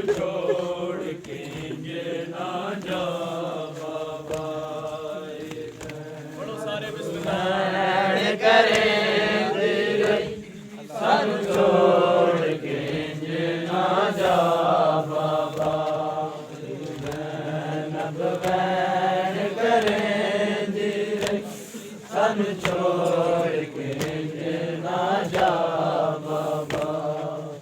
छोड़ के ना जा बाबा। बोलो सारे बिस्मिल्लाह करे सानू छोड़ के ना जा बाबा। बैन करे सानू छोड़ के ना जा बाबा।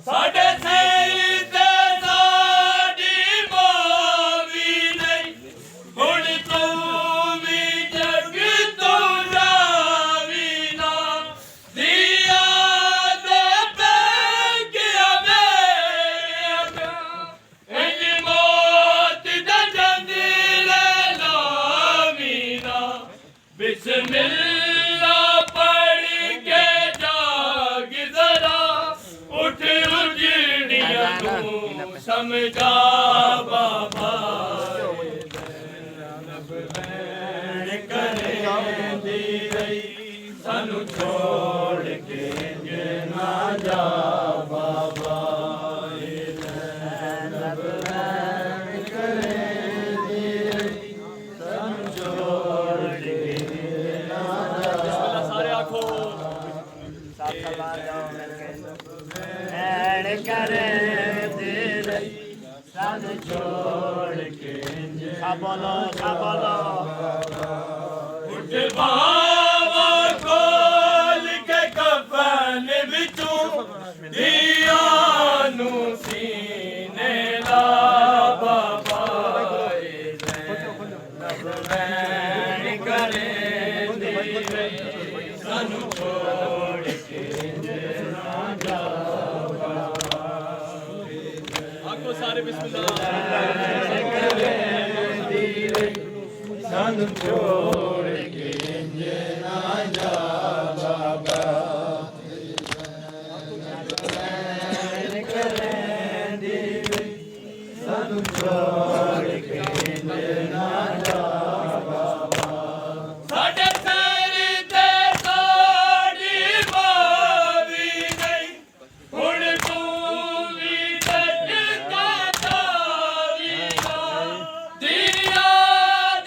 साडे सिर ते साडी मां भी नहीं, हुण तू भी जग तो जावी ना। दिया दे पैगिया मेरे इंज मौत दा जंजीरे लावी ना। बिस्मिल्लाह पढ़ के जाग जरा, उठ उजड़िया तू समझा बाबा। बैन करे सानू छोड़ के ना जा बाबा। बैन करे सानू छोड़ के ना जा। बिस्मिल्लाह सारे आखो साथ सवार जाओ मिलके बैन करे सानू छोड़ के बोलो उठ बाबा खोल के कफन बिचू दिया नू सीने ला बाबा। बैन करे सानू छोड़ के ना जा बाबा। आखो सारे बिस्मिल्लाह सानू छोड़ के ना जा बाबा। बैन करे सानू छोड़ के ना जा बाबा। साडे सिर ते साडी मां भी नहीं, हुण तू भी जग दा जावी ना। दिया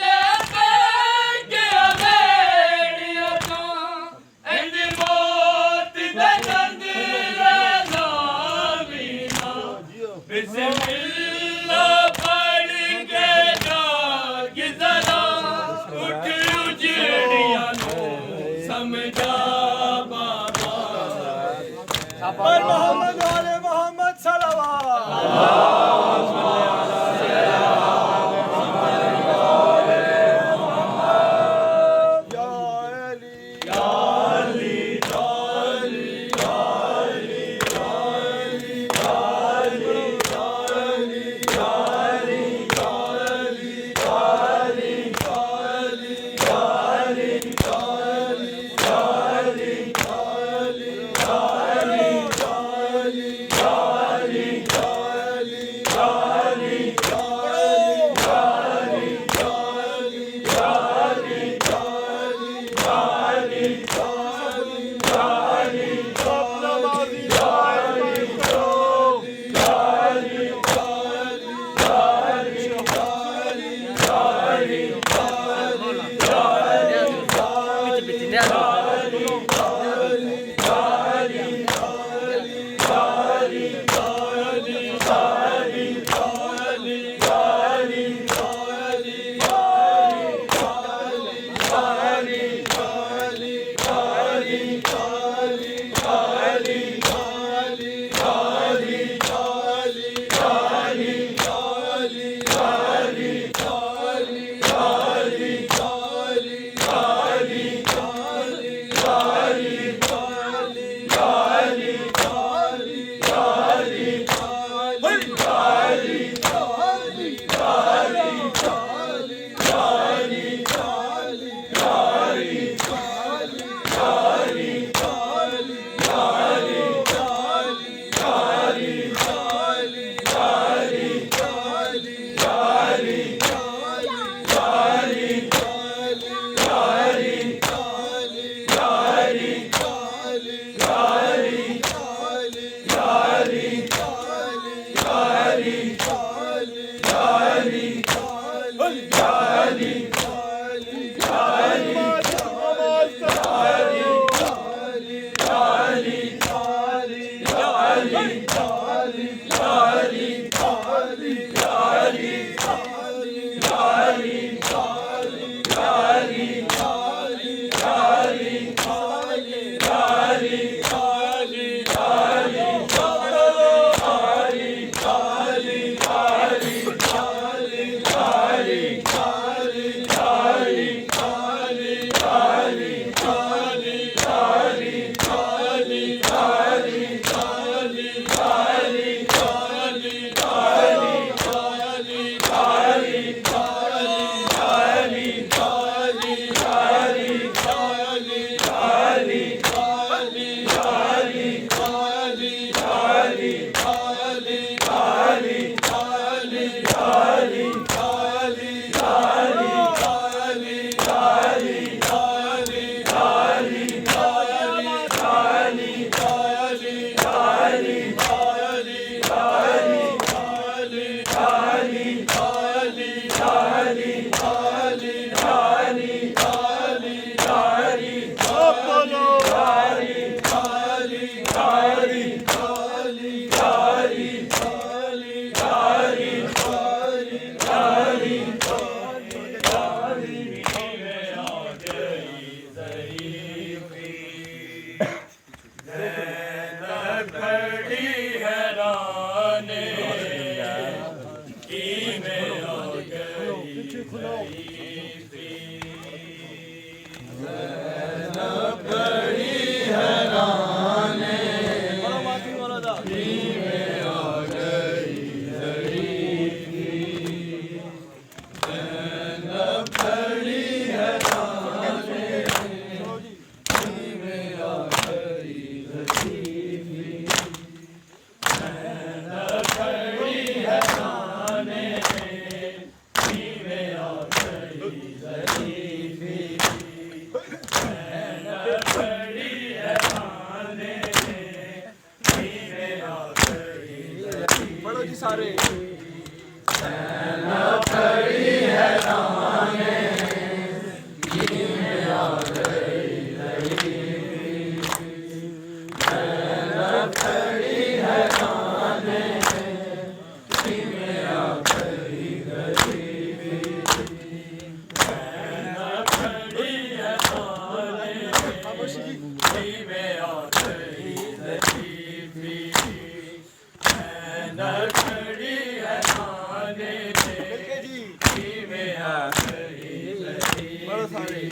दे पैगिया मेरिया इंज मौत दे जंजीरे लावी ना। बिस्मिल्लाह पढ़ ਬੜਾ ਮਾਤੀ ਵਾਲਾ ਦਾ ਪੜੋ ਜੀ ਸਾਰੇ ਪੜੋ ਸਾਰੇ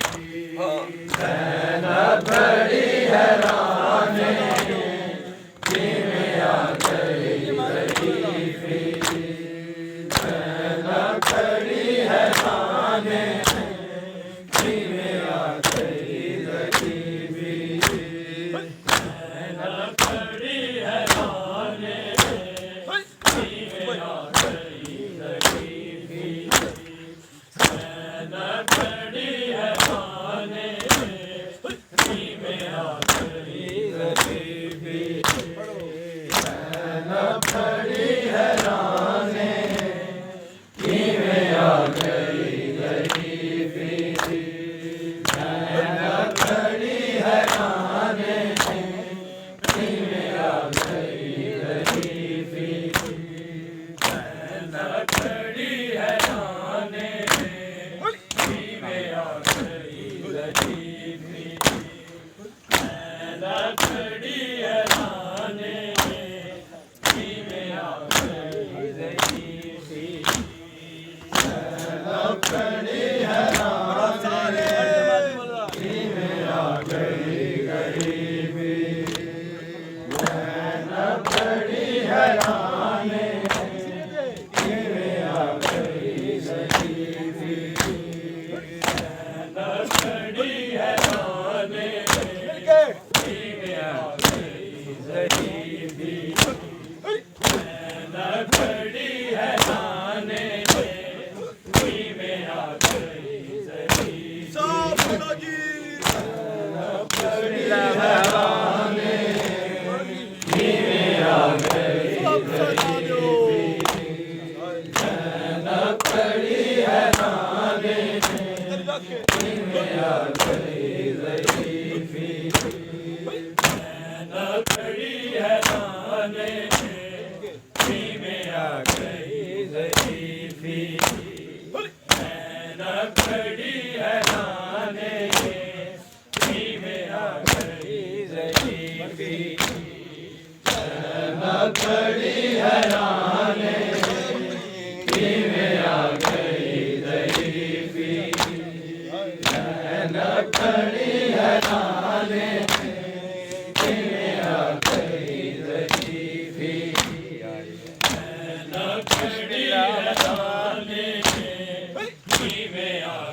ਕਿਵੇਂ ਆ